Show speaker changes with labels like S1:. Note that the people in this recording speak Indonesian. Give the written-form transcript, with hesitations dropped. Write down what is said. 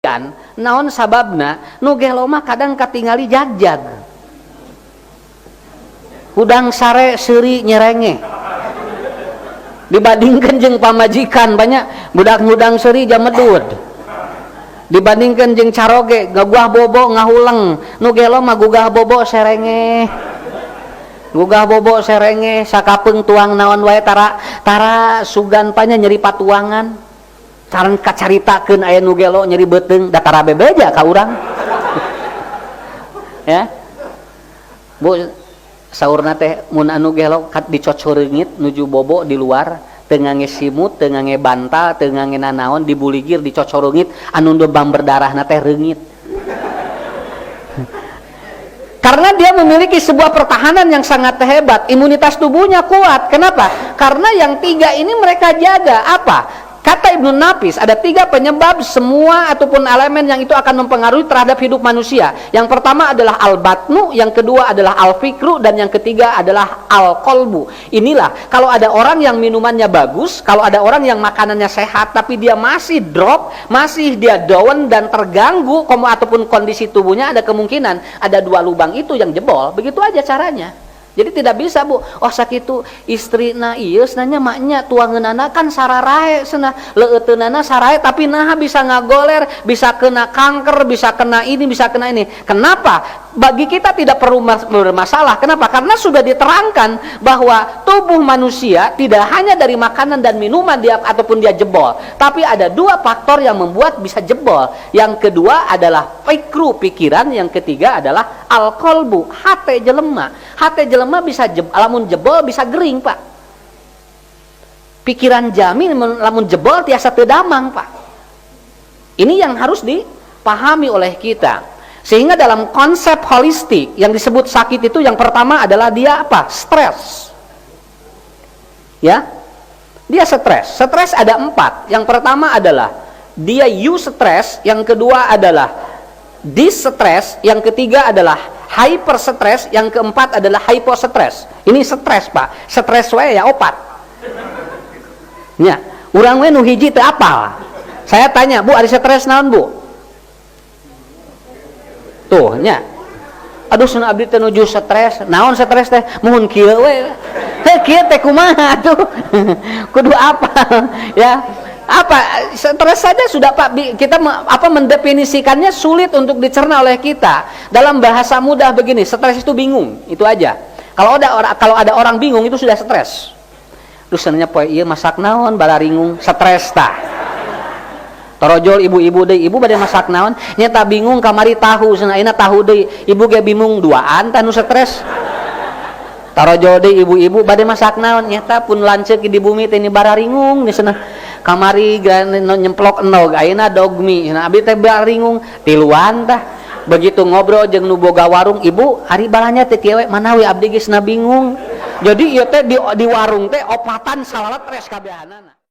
S1: pamajikan naon sababna nu gelo mah kadang katingali jagjag hudang sare seuri nyerenge dibandingkan jeung pamajikan banyak budak hudang seuri jamedud dibandingkan jeung caroge gagah bobo ngahuleng nu gelo mah gugah bobo serenge sakapeung tuang naon wae tara sugan panya nyeri patuangan saran kacaritakeun aya nu gelo nyeri beuteung da tara bebeja ka urang ya Bu saurna teh mun anu gelo kat dicocoreungit nuju bobo di luar teu ngangge simut teu ngangge bantal teu ngangge nanaon dibuligir dicocoreungit anu debam berdarahna teh reungit karena dia memiliki sebuah pertahanan yang sangat hebat, imunitas tubuhnya kuat. Kenapa? Karena yang tiga ini mereka jaga. Apa? Kata Ibnu Nafis, ada tiga penyebab semua ataupun elemen yang itu akan mempengaruhi terhadap hidup manusia. Yang pertama adalah al-batnu, yang kedua adalah al-fikru, dan yang ketiga adalah al-qalbu. Inilah, kalau ada orang yang minumannya bagus, kalau ada orang yang makanannya sehat, tapi dia masih drop, masih dia down dan terganggu, ataupun kondisi tubuhnya ada kemungkinan, ada dua lubang itu yang jebol. Begitu aja caranya. Jadi tidak bisa Bu, oh sakitu istrina ieu nanya maknya tuangeunana kan sararahe cenah leuteunana sarahe tapi naha bisa ngagoler, bisa kena kanker, bisa kena ini, bisa kena ini. Kenapa? Bagi kita tidak perlu bermasalah. Kenapa? Karena sudah diterangkan bahwa tubuh manusia tidak hanya dari makanan dan minuman dia ataupun dia jebol, tapi ada dua faktor yang membuat bisa jebol. Yang kedua adalah fikru, pikiran, yang ketiga adalah al-qalbu, hate jelema. Hate jelema bisa lamun jebol bisa gering Pak. Pikiran jamin lamun jebol tiasa teu damang Pak. Ini yang harus dipahami oleh kita. Sehingga dalam konsep holistik yang disebut sakit itu yang pertama adalah dia apa? Stres. Ya, dia stres. Stres ada 4. Yang pertama adalah dia eustress, yang kedua adalah distress, yang ketiga adalah hyperstress, yang keempat adalah hypostress. Ini stres Pak. Stres wae ya opat. Nya, urang we nu hiji teu apal. Saya tanya, Bu, ada stres naon, Bu? Tuh nya. Aduh sun abdi teh nuju stres. Naon stres teh? Muhun kieu we. Heh kieu teh kumaha tuh? Kudu apa? Ya. Apa stres saja sudah Pak kita mendefinisikannya sulit untuk dicerna oleh kita. Dalam bahasa mudah begini, stres itu bingung, itu aja. Kalau ada orang bingung itu sudah stres. Terus senanya poe ieu masak naon bararingung, stres tah. Torojol ibu-ibu deui, ibu bade masak naon? Nya tah bingung kamari tahu, cenah ayeuna tahu deui. Ibu ge bingung duaan tah nu stres. Torojol deui ibu-ibu bade masak naon? Nya tah pun lanceuk di bumi teh ini bararingung di cenah. Kamari nyemplok enog ayeuna dogmi. Nah abdi teh bararingung tiluan tah. Begitu ngobrol jeung nu boga warung, "Ibu, hari balanya teh kieu we manawi abdi geus na bingung." Jadi ieu teh di warung teh opatan salalat res kabehanana.